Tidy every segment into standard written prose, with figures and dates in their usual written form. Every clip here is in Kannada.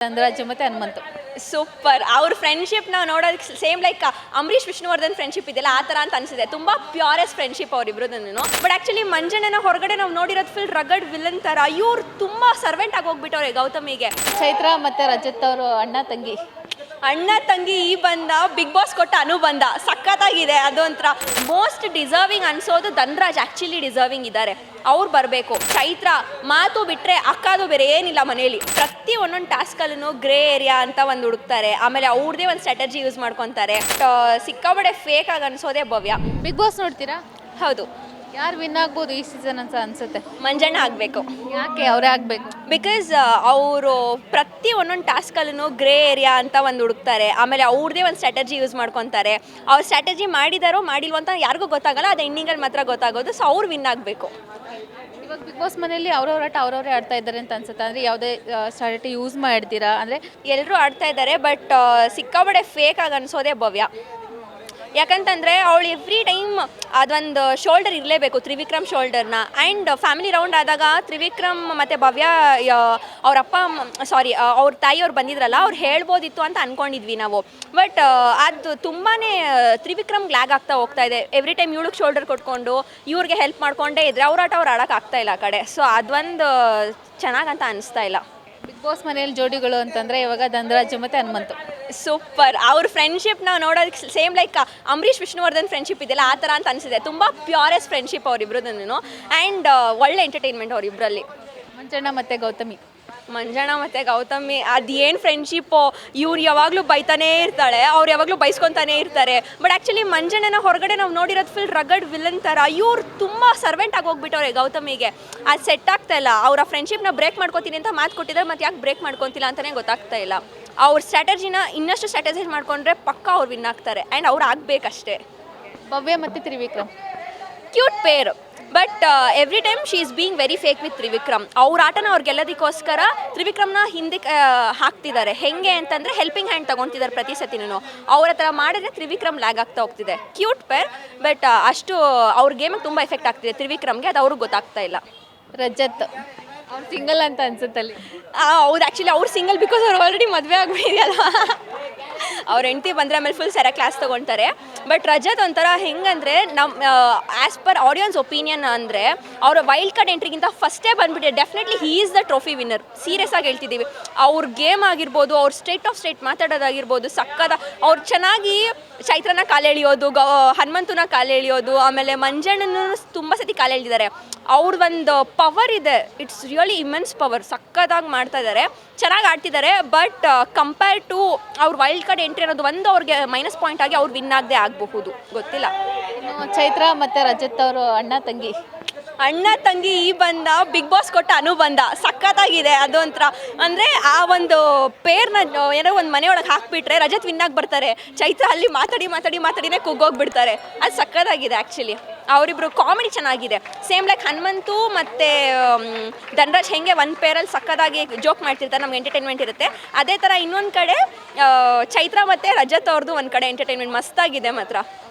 ಧನರಾಜ್ ಮತ್ತೆ ಹನುಮಂತು. ಸೂಪರ್. ಅವ್ರ ಫ್ರೆಂಡ್ಶಿಪ್ನ ನೋಡೋದಕ್ಕೆ same like Ambareesh Vishnuvardhan friendship ಇದೆಯಲ್ಲ ಆ ಥರ ಅಂತ ಅನಿಸಿದೆ. ತುಂಬ ಪ್ಯೂರೆಸ್ಟ್ ಫ್ರೆಂಡ್ಶಿಪ್ ಅವರಿಬ್ರದನ್ನು. ಬಟ್ ಆ್ಯಕ್ಚುಲಿ ಮಂಜಣ್ಣನ ಹೊರಗಡೆ ನಾವು ನೋಡಿರೋದು ಫುಲ್ ರಗಡ್ ವಿಲನ್ ಥರ. ಇವ್ರು ತುಂಬ ಸರ್ವೆಂಟ್ ಆಗಿ ಹೋಗ್ಬಿಟ್ಟವ್ರೆ ಗೌತಮಿಗೆ. ಚೈತ್ರ ಮತ್ತು ರಜತ್ ಅವರು ಅಣ್ಣ ತಂಗಿ ಈ ಬಂದ ಬಿಗ್ ಬಾಸ್ ಕೊಟ್ಟ ಅನುಬಂಧ ಸಖತ್ತಾಗಿದೆ. ಅದೊಂಥರ ಮೋಸ್ಟ್ ಡಿಸರ್ವಿಂಗ್ ಅನ್ಸೋದು ಧನರಾಜ್ ಆ್ಯಕ್ಚುಲಿ ಡಿಸರ್ವಿಂಗ್ ಇದ್ದಾರೆ. ಅವ್ರು ಬರಬೇಕು. ಚೈತ್ರ ಮಾತು ಬಿಟ್ಟರೆ ಅಕ್ಕಾದು ಬೇರೆ ಏನಿಲ್ಲ ಮನೇಲಿ. ಪ್ರತಿ ಒಂದೊಂದು ಟಾಸ್ಕಲ್ಲೂ ಗ್ರೇ ಏರಿಯಾ ಅಂತ ಒಂದು ಹುಡುಕ್ತಾರೆ. ಆಮೇಲೆ ಅವ್ರದ್ದೇ ಒಂದು ಸ್ಟ್ರಾಟಜಿ ಯೂಸ್ ಮಾಡ್ಕೊತಾರೆ. ಸಿಕ್ಕಾಬಡೆ ಫೇಕ್ ಆಗಿ ಅನ್ಸೋದೇ ಭವ್ಯ. ಬಿಗ್ ಬಾಸ್ ನೋಡ್ತೀರಾ? ಹೌದು. ಯಾರು ವಿನ್ ಆಗ್ಬೋದು ಈ ಸೀಸನ್ ಅಂತ ಅನ್ಸುತ್ತೆ? ಮಂಜಣ್ಣ ಆಗಬೇಕು. ಯಾಕೆ ಅವರೇ ಆಗಬೇಕು? ಬಿಕಾಸ್ ಅವರು ಪ್ರತಿ ಒಂದೊಂದು ಟಾಸ್ಕಲ್ಲೂ ಗ್ರೇ ಏರಿಯಾ ಅಂತ ಒಂದು ಹುಡುಕ್ತಾರೆ. ಆಮೇಲೆ ಅವ್ರದ್ದೇ ಒಂದು ಸ್ಟ್ರಾಟಜಿ ಯೂಸ್ ಮಾಡ್ಕೊತಾರೆ. ಅವ್ರು ಸ್ಟ್ರಾಟಜಿ ಮಾಡಿದಾರೋ ಮಾಡಿಲ್ವೋ ಅಂತ ಯಾರಿಗೂ ಗೊತ್ತಾಗಲ್ಲ. ಅದು ಎಂಡಿಂಗಲ್ಲಿ ಮಾತ್ರ ಗೊತ್ತಾಗೋದು. ಸೊ ಅವ್ರು ವಿನ್ ಆಗಬೇಕು. ಇವಾಗ ಬಿಗ್ ಬಾಸ್ ಮನೆಯಲ್ಲಿ ಅವ್ರವ್ರ ಆಟ ಅವ್ರವರೇ ಆಡ್ತಾ ಇದ್ದಾರೆ ಅಂತ ಅನ್ಸುತ್ತೆ. ಅಂದರೆ ಯಾವುದೇ ಸ್ಟ್ರಾಟಜಿ ಯೂಸ್ ಮಾಡ್ತೀರಾ? ಅಂದರೆ ಎಲ್ಲರೂ ಆಡ್ತಾ ಇದ್ದಾರೆ. ಬಟ್ ಸಿಕ್ಕಾಬಡೆ ಫೇಕ್ ಆಗಿ ಅನ್ಸೋದೇ ಭವ್ಯ. ಯಾಕಂತಂದರೆ ಅವಳು ಎವ್ರಿ ಟೈಮ್ ಅದೊಂದು ಶೋಲ್ಡರ್ ಇರಲೇಬೇಕು, ತ್ರಿವಿಕ್ರಮ್ ಶೋಲ್ಡರ್ನ. ಆ್ಯಂಡ್ ಫ್ಯಾಮಿಲಿ ರೌಂಡ್ ಆದಾಗ ತ್ರಿವಿಕ್ರಮ್ ಮತ್ತು ಭವ್ಯ ಅವರಪ್ಪ ಅವ್ರ ತಾಯಿಯವ್ರು ಬಂದಿದ್ರಲ್ಲ, ಅವ್ರು ಹೇಳ್ಬೋದಿತ್ತು ಅಂತ ಅಂದ್ಕೊಂಡಿದ್ವಿ ನಾವು. ಬಟ್ ಅದು ತುಂಬಾ ತ್ರಿವಿಕ್ರಮ್ಗೆ ಲ್ಯಾಗ್ ಆಗ್ತಾ ಹೋಗ್ತಾ ಇದೆ. ಎವ್ರಿ ಟೈಮ್ ಇವಳಿಗೆ ಶೋಲ್ಡರ್ ಕೊಟ್ಕೊಂಡು ಇವ್ರಿಗೆ ಹೆಲ್ಪ್ ಮಾಡ್ಕೊಂಡೇ ಇದ್ದರೆ ಅವ್ರ ಆಟ ಅವ್ರು ಆಡೋಕ್ಕಾಗ್ತಾ ಇಲ್ಲ ಆ ಕಡೆ. ಸೊ ಅದೊಂದು ಚೆನ್ನಾಗಂತ ಅನಿಸ್ತಾ ಇಲ್ಲ. ಬಿಗ್ ಬಾಸ್ ಮನೆಯಲ್ಲಿ ಜೋಡಿಗಳು ಅಂತಂದರೆ ಇವಾಗ ಧನರಾಜ್ ಮತ್ತು ಹನುಮಂತು. ಸೂಪರ್. ಅವ್ರ ಫ್ರೆಂಡ್ಶಿಪ್ನ ನೋಡೋದಕ್ಕೆ same like Ambareesh Vishnuvardhan friendship ಇದೆಯಲ್ಲ ಆ ಥರ ಅಂತ ಅನಿಸಿದೆ. ತುಂಬ ಪ್ಯೂರೆಸ್ಟ್ ಫ್ರೆಂಡ್ಶಿಪ್ ಅವರಿಬ್ರದನ್ನು. ಆ್ಯಂಡ್ ಒಳ್ಳೆ ಎಂಟರ್ಟೈನ್ಮೆಂಟ್ ಅವರಿಬ್ಬರಲ್ಲಿ. ಮಂಜಣ್ಣ ಮತ್ತು ಗೌತಮಿ ಅದೇನು ಫ್ರೆಂಡ್ಶಿಪ್ಪು. ಇವ್ರು ಯಾವಾಗಲೂ ಬೈತಾನೇ ಇರ್ತಾಳೆ, ಅವ್ರು ಯಾವಾಗಲೂ ಬೈಸ್ಕೊತಾನೇ ಇರ್ತಾರೆ. ಬಟ್ ಆ್ಯಕ್ಚುಲಿ ಮಂಜಣ್ಣನ ಹೊರಗಡೆ ನಾವು ನೋಡಿರೋದು ಫುಲ್ ರಗಡ್ ವಿಲನ್ ಥರ. ಇವ್ರು ತುಂಬ ಸರ್ವೆಂಟ್ ಆಗಿ ಹೋಗ್ಬಿಟ್ಟವ್ರೆ ಗೌತಮಿಗೆ. ಅದು ಸೆಟ್ ಆಗ್ತಾ ಇಲ್ಲ. ಅವರ ಫ್ರೆಂಡ್ಶಿಪ್ನ ಬ್ರೇಕ್ ಮಾಡ್ಕೊತೀನಿ ಅಂತ ಮಾತು ಕೊಟ್ಟಿದ್ದಾರೆ. ಮತ್ತು ಯಾಕೆ ಬ್ರೇಕ್ ಮಾಡ್ಕೊತಿಲ್ಲ ಅಂತಲೇ ಗೊತ್ತಾಗ್ತಾ ಇಲ್ಲ. ಅವ್ರ ಸ್ಟ್ರಾಟಜಿನ ಇನ್ನಷ್ಟು ಸ್ಟ್ರಾಟಜೈಸ್ ಮಾಡಿಕೊಂಡ್ರೆ ಪಕ್ಕ ಅವ್ರು ವಿನ್ ಆಗ್ತಾರೆ. ಆ್ಯಂಡ್ ಅವ್ರು ಆಗಬೇಕಷ್ಟೇ. ಭವ್ಯ ಮತ್ತು Trivikram cute pair. But every time she is being very fake with Trivikram. ಅವ್ರ ಆಟನ ಅವ್ರು ಗೆಲ್ಲೋದಕ್ಕೋಸ್ಕರ ತ್ರಿವಿಕ್ರಮ್ನ ಹಿಂದಕ್ಕೆ ಹಾಕ್ತಿದ್ದಾರೆ. ಹೆಂಗೆ ಅಂತಂದರೆ ಹೆಲ್ಪಿಂಗ್ ಹ್ಯಾಂಡ್ ತೊಗೊತಿದ್ದಾರೆ ಪ್ರತಿ ಸತಿನೂ. ಅವ್ರ ಹತ್ರ ಮಾಡಿದ್ರೆ ತ್ರಿವಿಕ್ರಮ್ ಲ್ಯಾಗ್ ಆಗ್ತಾ ಹೋಗ್ತಿದೆ. Cute pair. ಬಟ್ ಅಷ್ಟು ಅವ್ರ ಗೇಮಿಗೆ ತುಂಬ ಎಫೆಕ್ಟ್ ಆಗ್ತಿದೆ ತ್ರಿವಿಕ್ರಮ್ಗೆ. ಅದು ಅವ್ರಿಗೆ ಗೊತ್ತಾಗ್ತಾ ಇಲ್ಲ. ರಜತ್ ಅವ್ರು ಸಿಂಗಲ್ ಅಂತ ಅನ್ಸುತ್ತಲ್ಲಿ. ಹೌದು. ಆ್ಯಕ್ಚುಲಿ ಅವ್ರು ಸಿಂಗಲ್ ಬಿಕಾಸ್ ಅವ್ರು ಆಲ್ರೆಡಿ ಮದುವೆ ಆಗಿಬಿಟ್ಟಿದೆಯಲ್ಲ. ಅವ್ರ ಹೆಂಡತಿ ಬಂದರೆ ಆಮೇಲೆ ಫುಲ್ ಸೆರೆ ಕ್ಲಾಸ್ ತೊಗೊಳ್ತಾರೆ. ಬಟ್ ರಜತ್ ಒಂಥರ ಹೆಂಗಂದರೆ ನಮ್ಮ ಆ್ಯಸ್ ಪರ್ ಆಡಿಯನ್ಸ್ ಒಪಿನಿಯನ್ ಅಂದರೆ ಅವರ ವೈಲ್ಡ್ ಕಾರ್ಡ್ ಎಂಟ್ರಿಗಿಂತ ಫಸ್ಟೇ ಬಂದುಬಿಟ್ಟಿದೆ. Definitely he is the trophy winner. Serious ಆಗಿ ಹೇಳ್ತಿದ್ದೀವಿ. ಅವ್ರ ಗೇಮ್ ಆಗಿರ್ಬೋದು, ಅವ್ರ ಸ್ಟ್ರೇಟ್ ಮಾತಾಡೋದಾಗಿರ್ಬೋದು ಸಕ್ಕದ. ಅವ್ರು ಚೆನ್ನಾಗಿ ಚೈತ್ರನ ಕಾಲೆಳೆಯೋದು, ಹನುಮಂತನ ಕಾಲೆಳೆಯೋದು, ಆಮೇಲೆ ಮಂಜಣ್ಣನೂ ತುಂಬ ಸತಿ ಕಾಲೆಳೆದಿದ್ದಾರೆ. ಅವ್ರದ್ದೊಂದು ಪವರ್ ಇದೆ. It's really immense power. ಸಕ್ಕದಾಗಿ ಮಾಡ್ತಾ ಇದ್ದಾರೆ, ಚೆನ್ನಾಗಿ ಆಡ್ತಿದ್ದಾರೆ. ಬಟ್ ಕಂಪೇರ್ ಟು ಅವ್ರ ವೈಲ್ಡ್ ಕಾರ್ಡ್ ಎಂಟ್ರಿ ಅನ್ನೋದು ಒಂದು ಅವ್ರಿಗೆ ಮೈನಸ್ ಪಾಯಿಂಟ್ ಆಗಿ ಅವ್ರು ವಿನ್ ಆಗದೆ ಆಗಬಹುದು. ಗೊತ್ತಿಲ್ಲ. ಚೈತ್ರ ಮತ್ತು ರಜತ್ ಅವರು ಅಣ್ಣ ತಂಗಿ ಈ ಬಂದ ಬಿಗ್ ಬಾಸ್ ಕೊಟ್ಟ ಅನುಬಂಧ ಸಖತ್ತಾಗಿದೆ. ಅದೊಂಥರ ಅಂದರೆ ಆ ಒಂದು ಪೇರ್ನ ಏನೋ ಒಂದು ಮನೆಯೊಳಗೆ ಹಾಕಿಬಿಟ್ರೆ ರಜತ್ ವಿನ್ನಾಗಿ ಬರ್ತಾರೆ. ಚೈತ್ರ ಅಲ್ಲಿ ಮಾತಾಡಿನೇ ಕುಗ್ಗೋಗ್ಬಿಡ್ತಾರೆ. ಅದು ಸಖತ್ತಾಗಿದೆ ಆ್ಯಕ್ಚುಲಿ. ಅವರಿಬ್ಬರು ಕಾಮಿಡಿ ಚೆನ್ನಾಗಿದೆ. ಸೇಮ್ ಲೈಕ್ ಹನುಮಂತು ಮತ್ತು ಧನರಾಜ್ ಹೆಂಗೆ ಒಂದು ಪೇರಲ್ಲಿ ಸಖತ್ತಾಗಿ ಜೋಕ್ ಮಾಡ್ತಿರ್ತಾರೆ, ನಮ್ಗೆ ಎಂಟರ್ಟೈನ್ಮೆಂಟ್ ಇರುತ್ತೆ. ಅದೇ ಥರ ಇನ್ನೊಂದು ಕಡೆ ಚೈತ್ರ ಮತ್ತು ರಜತ್ ಅವ್ರದ್ದು ಒಂದು ಕಡೆ ಎಂಟರ್ಟೈನ್ಮೆಂಟ್ ಮಸ್ತಾಗಿದೆ ಮಾತ್ರ.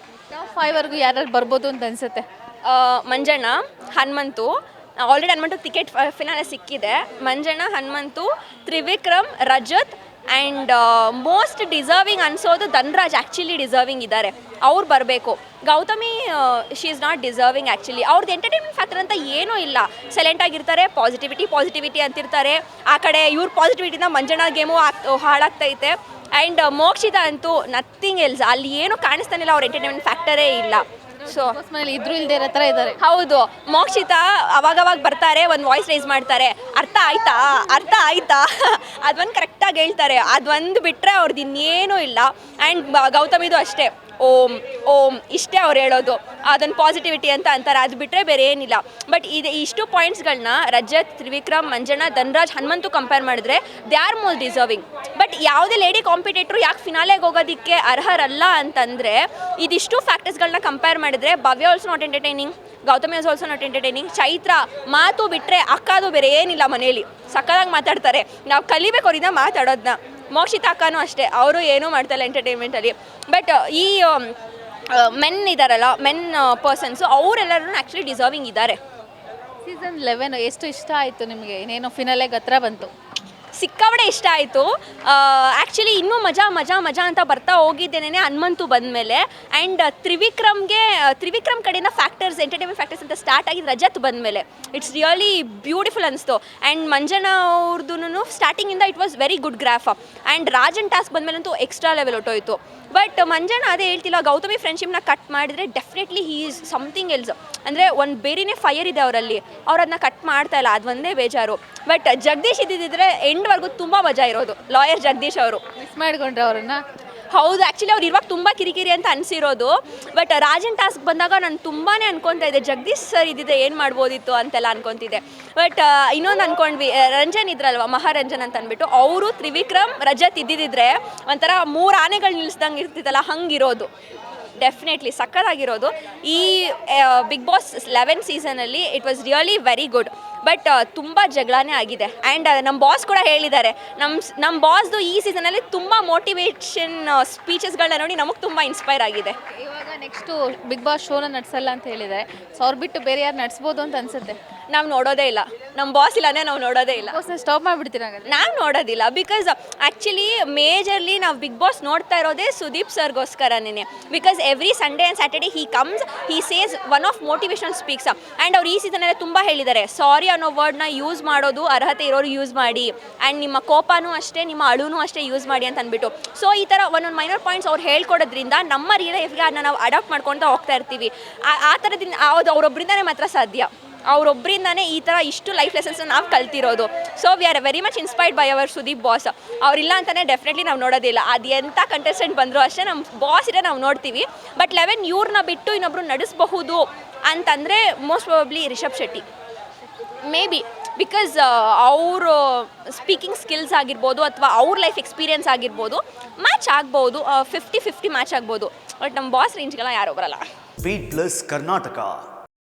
ಟಾಪ್ 5ವರೆಗೂ ಯಾರ್ಯಾರು ಬರ್ಬೋದು ಅಂತ ಅನಿಸುತ್ತೆ? Manjanna, Hanumanthu. Already Hanumanthu ticket finale ಸಿಕ್ಕಿದೆ. Manjanna, Hanumanthu, Trivikram, Rajath. And most deserving ಅನ್ಸೋದು ಧನರಾಜ್ ಆ್ಯಕ್ಚುಲಿ ಡಿಸರ್ವಿಂಗ್ ಇದ್ದಾರೆ. ಅವ್ರು ಬರಬೇಕು. Gowthami she is not deserving actually. ಅವ್ರದ್ದು ಎಂಟರ್ಟೈನ್ಮೆಂಟ್ ಫ್ಯಾಕ್ಟರ್ ಅಂತ ಏನೂ ಇಲ್ಲ. ಸೈಲೆಂಟಾಗಿರ್ತಾರೆ, ಪಾಸಿಟಿವಿಟಿ ಅಂತಿರ್ತಾರೆ. ಆ ಕಡೆ ಇವ್ರ ಪಾಸಿಟಿವಿಟಿನ ಮಂಜಣ್ಣ ಗೇಮು ಹಾಳಾಗ್ತೈತೆ. ಆ್ಯಂಡ್ ಮೋಕ್ಷಿತ ಅಂತೂ ನಥಿಂಗ್ ಎಲ್ಸ್. ಅಲ್ಲಿ ಏನೂ ಕಾಣಿಸ್ತಾನಿಲ್ಲ. ಅವ್ರ ಎಂಟರ್ಟೈನ್ಮೆಂಟ್ ಫ್ಯಾಕ್ಟರೇ ಇಲ್ಲ. ಸೊ ಮನೇಲಿ ಇದ್ರೂ ಇಲ್ಲದೆ ಇರೋ ಥರ ಇದ್ದಾರೆ. ಹೌದು. ಮೋಕ್ಷಿತ ಅವಾಗವಾಗ ಬರ್ತಾರೆ, ಒಂದು ವಾಯ್ಸ್ ರೈಸ್ ಮಾಡ್ತಾರೆ, ಅರ್ಥ ಆಯ್ತಾ ಅದೊಂದು ಕರೆಕ್ಟಾಗಿ ಹೇಳ್ತಾರೆ. ಅದೊಂದು ಬಿಟ್ಟರೆ ಅವ್ರದ್ದು ಇನ್ನೇನೂ ಇಲ್ಲ. ಆ್ಯಂಡ್ ಗೌತಮಿದು ಅಷ್ಟೇ, ಓಂ ಇಷ್ಟೇ ಅವ್ರು ಹೇಳೋದು. ಅದೊಂದು ಪಾಸಿಟಿವಿಟಿ ಅಂತ ಅಂತಾರೆ. ಅದು ಬಿಟ್ಟರೆ ಬೇರೆ ಏನಿಲ್ಲ. ಬಟ್ ಇಷ್ಟು ಪಾಯಿಂಟ್ಸ್ಗಳನ್ನ ರಜತ್, ತ್ರಿವಿಕ್ರಮ್, ಮಂಜಣ್ಣ, ಧನರಾಜ್, ಹನುಮಂತು ಕಂಪೇರ್ ಮಾಡಿದ್ರೆ they are most deserving. But ಯಾವುದೇ ಲೇಡಿ ಕಾಂಪಿಟೇಟ್ರು ಯಾಕೆ ಫಿನಾಲೆಗೆ ಹೋಗೋದಕ್ಕೆ ಅರ್ಹರಲ್ಲ ಅಂತಂದರೆ ಇದಿಷ್ಟು ಫ್ಯಾಕ್ಟರ್ಸ್ಗಳನ್ನ ಕಂಪೇರ್ ಮಾಡಿದ್ರೆ Bhavya also not entertaining, Gowthami was also not entertaining. Chaitra ಮಾತು ಬಿಟ್ಟರೆ ಅಕ್ಕಾದು ಬೇರೆ ಏನಿಲ್ಲ ಮನೇಲಿ. ಸಕ್ಕದಾಗಿ ಮಾತಾಡ್ತಾರೆ. ನಾವು ಕಲಿಬೇಕು ಅವರಿಂದ ಮಾತಾಡೋದನ್ನ. ಮೋಕ್ಷಿತ ಅಕ್ಕನೂ ಅಷ್ಟೇ, ಅವರು ಏನೂ ಮಾಡ್ತಾಯಿಲ್ಲ ಎಂಟರ್ಟೈನ್ಮೆಂಟಲ್ಲಿ. ಬಟ್ ಈ ಮೆನ್ ಇದ್ದಾರಲ್ಲ, ಪರ್ಸನ್ಸು ಅವರೆಲ್ಲರೂ ಆ್ಯಕ್ಚುಲಿ ಡಿಸರ್ವಿಂಗ್ ಇದ್ದಾರೆ. ಸೀಸನ್ 11 ಎಷ್ಟು ಇಷ್ಟ ಆಯಿತು ನಿಮಗೆ? ಇನ್ನೇನೋ ಫಿನಾಲೆಗೆ ಹತ್ರ ಬಂತು. ಸಿಕ್ಕಾಬಡೆ ಇಷ್ಟ ಆಯಿತು. ಆ್ಯಕ್ಚುಲಿ ಇನ್ನೂ ಮಜಾ ಮಜಾ ಮಜಾ ಅಂತ ಬರ್ತಾ ಹೋಗಿದ್ದೇನೆ ಹನುಮಂತು ಬಂದಮೇಲೆ. ಆ್ಯಂಡ್ ತ್ರಿವಿಕ್ರಮ್ ಕಡೆಯಿಂದ ಫ್ಯಾಕ್ಟರ್ಸ್ ಎಂಟರ್ಟೈನ್ಮೆಂಟ್ ಫ್ಯಾಕ್ಟರ್ಸ್ ಅಂತ ಸ್ಟಾರ್ಟ್ ಆಗಿದ್ದು ರಜತ್ ಬಂದಮೇಲೆ. ಇಟ್ಸ್ ರಿಯಲಿ ಬ್ಯೂಟಿಫುಲ್ ಅನಿಸ್ತು. ಆ್ಯಂಡ್ ಮಂಜನಾ ಅವ್ರದ್ದು ಸ್ಟಾರ್ಟಿಂಗಿಂದ it was very good graph. And ರಾಜನ್ ಟಾಸ್ಕ್ ಬಂದಮೇಲಂತೂ ಎಕ್ಸ್ಟ್ರಾ ಲೆವೆಲ್ ಹೊಟ್ಟೋಯ್ತು. ಬಟ್ ಮಂಜನಾ ಅದೇ ಹೇಳ್ತಿಲ್ಲ, ಗೌತಮಿ ಫ್ರೆಂಡ್ಶಿಪ್ನ ಕಟ್ ಮಾಡಿದ್ರೆ definitely he is something else. ಅಂದರೆ ಒಂದು ಬೇರೆಯೇ ಫೈರ್ ಇದೆ ಅವರಲ್ಲಿ, ಅವ್ರು ಅದನ್ನ ಕಟ್ ಮಾಡ್ತಾ ಇಲ್ಲ, ಅದು ಒಂದೇ ಬೇಜಾರು. ಬಟ್ ಜಗದೀಶ್ ಇದ್ದಿದ್ದರೆ ಎಂಡ್ವರೆಗೂ ತುಂಬ ಮಜಾ ಇರೋದು. ಲಾಯರ್ ಜಗದೀಶ್ ಅವರು ಮಿಸ್ ಮಾಡ್ಕೊಂಡ್ರೆ ಅವ್ರನ್ನ. ಹೌದು, ಆ್ಯಕ್ಚುಲಿ ಅವ್ರು ಇರುವಾಗ ತುಂಬ ಕಿರಿಕಿರಿ ಅಂತ ಅನಿಸಿರೋದು. ಬಟ್ ರಾಜನ್ ಟಾಸ್ಕ್ ಬಂದಾಗ ನಾನು ತುಂಬಾ ಅನ್ಕೊತಾ ಇದ್ದೆ ಜಗದೀಶ್ ಸರ್ ಇದ್ದಿದ್ದೆ ಏನು ಮಾಡ್ಬೋದಿತ್ತು ಅಂತೆಲ್ಲ ಅನ್ಕೊತಿದ್ದೆ. ಬಟ್ ಇನ್ನೊಂದು ಅನ್ಕೊಂಡ್ವಿ, ರಂಜನ್ ಇದ್ರಲ್ವ ಮಹಾರಂಜನ್ ಅಂತ ಅಂದ್ಬಿಟ್ಟು, ಅವರು ತ್ರಿವಿಕ್ರಮ್ ರಜತ್ ಇದ್ದಿದ್ದರೆ ಒಂಥರ 3 ಆನೆಗಳು ನಿಲ್ಲಿಸ್ದಂಗೆ ಇರ್ತಿತ್ತಲ್ಲ, ಹಂಗಿರೋದು. ಡೆಫಿನೆಟ್ಲಿ ಸಕ್ಕತ್ತಾಗಿರೋದು. ಈ ಬಿಗ್ ಬಾಸ್ 11 ಸೀಸನಲ್ಲಿ it was really very good. But ತುಂಬ ಜಗಳನೇ ಆಗಿದೆ. ಆ್ಯಂಡ್ ನಮ್ಮ ಬಾಸ್ ಕೂಡ ಹೇಳಿದ್ದಾರೆ, ನಮ್ಮ ಬಾಸ್ದು ಈ ಸೀಸನಲ್ಲಿ ತುಂಬ ಮೋಟಿವೇಶನ್ ಸ್ಪೀಚಸ್ಗಳನ್ನ ನೋಡಿ ನಮಗೆ ತುಂಬ ಇನ್ಸ್ಪೈರ್ ಆಗಿದೆ. ಇವಾಗ ನೆಕ್ಸ್ಟು ಬಿಗ್ ಬಾಸ್ ಶೋನ ನಡೆಸಲ್ಲ ಅಂತ ಹೇಳಿದ್ದಾರೆ. ಸೊ ಅವ್ರು ಬಿಟ್ಟು ಬೇರೆ ಯಾರು ನಡೆಸ್ಬೋದು ಅಂತ ಅನ್ಸುತ್ತೆ? ನಾವು ನೋಡೋದೇ ಇಲ್ಲ, ನಮ್ಮ ಬಾಸ್ ಇಲ್ಲನೇ ನಾವು ನೋಡೋದೇ ಇಲ್ಲ. ಬಾಸ್ನ ಸ್ಟಾಪ್ ಮಾಡಿಬಿಡ್ತೀರ ಹಾಗಾದ್ರೆ? ನಾವು ನೋಡೋದಿಲ್ಲ. ಬಿಕಾಸ್ ಆ್ಯಕ್ಚುಲಿ ಮೇಜರ್ಲಿ ನಾವು ಬಿಗ್ ಬಾಸ್ ನೋಡ್ತಾ ಇರೋದೇ ಸುದೀಪ್ ಸರ್ಗೋಸ್ಕರನೇ. Because every Sunday and Saturday he comes, he says one of motivational speaks. And ಅವ್ರು ಈ ಸೀಸನಲ್ಲಿ ತುಂಬ ಹೇಳಿದ್ದಾರೆ, ಸಾರಿ ಅನ್ನೋ ವರ್ಡ್ನ ಯೂಸ್ ಮಾಡೋದು ಅರ್ಹತೆ ಇರೋರು ಯೂಸ್ ಮಾಡಿ, ಆ್ಯಂಡ್ ನಿಮ್ಮ ಕೋಪನೂ ಅಷ್ಟೇ, ನಿಮ್ಮ ಅಳುನೂ ಅಷ್ಟೇ ಯೂಸ್ ಮಾಡಿ ಅಂತ ಅಂದ್ಬಿಟ್ಟು. ಸೊ ಈ ಥರ ಒಂದೊಂದು ಮೈನರ್ ಪಾಯಿಂಟ್ಸ್ ಅವ್ರು ಹೇಳ್ಕೊಡೋದ್ರಿಂದ ನಮ್ಮ ರಿಯಲ್ ಲೈಫ್ಗೆ ಅದನ್ನ ನಾವು ಅಡಾಪ್ಟ್ ಮಾಡ್ಕೊಳ್ತಾ ಹೋಗ್ತಾ ಇರ್ತೀವಿ. ಆ ಥರದಿಂದ ಅವರೊಬ್ಬರಿಂದನೇ ಮಾತ್ರ ಸಾಧ್ಯ. ಅವರೊಬ್ಬರಿಂದನೇ ಈ ಥರ ಇಷ್ಟು ಲೈಫ್ ಲೆಸನ್ಸ್ನ ನಾವು ಕಲ್ತಿರೋದು. So we are very much inspired by our Sudeep boss. ಅವರಿಲ್ಲ ಅಂತಲೇ ಡೆಫಿನೆಟ್ಲಿ ನಾವು ನೋಡೋದಿಲ್ಲ. ಅದು ಎಂಥ ಕಂಟೆಸ್ಟೆಂಟ್ ಬಂದರೂ ಅಷ್ಟೇ ನಮ್ಮ ಬಾಸ್ ಇದೆ ನಾವು ನೋಡ್ತೀವಿ. ಬಟ್ 11 ಇವ್ರನ್ನ ಬಿಟ್ಟು ಇನ್ನೊಬ್ರು ನಡೆಸಬಹುದು ಅಂತಂದರೆ most probably Rishab Shetty maybe. Because ಅವರು ಸ್ಪೀಕಿಂಗ್ ಸ್ಕಿಲ್ಸ್ ಆಗಿರ್ಬೋದು ಅಥವಾ ಅವ್ರ ಲೈಫ್ ಎಕ್ಸ್ಪೀರಿಯನ್ಸ್ ಆಗಿರ್ಬೋದು ಮ್ಯಾಚ್ ಆಗ್ಬೋದು, 50-50 ಮ್ಯಾಚ್ ಆಗ್ಬೋದು. ಬಟ್ ನಮ್ಮ ಬಾಸ್ ರೇಂಜ್ಗೆಲ್ಲ ಯಾರು ಬರಲ್ಲ. Speed plus Karnataka.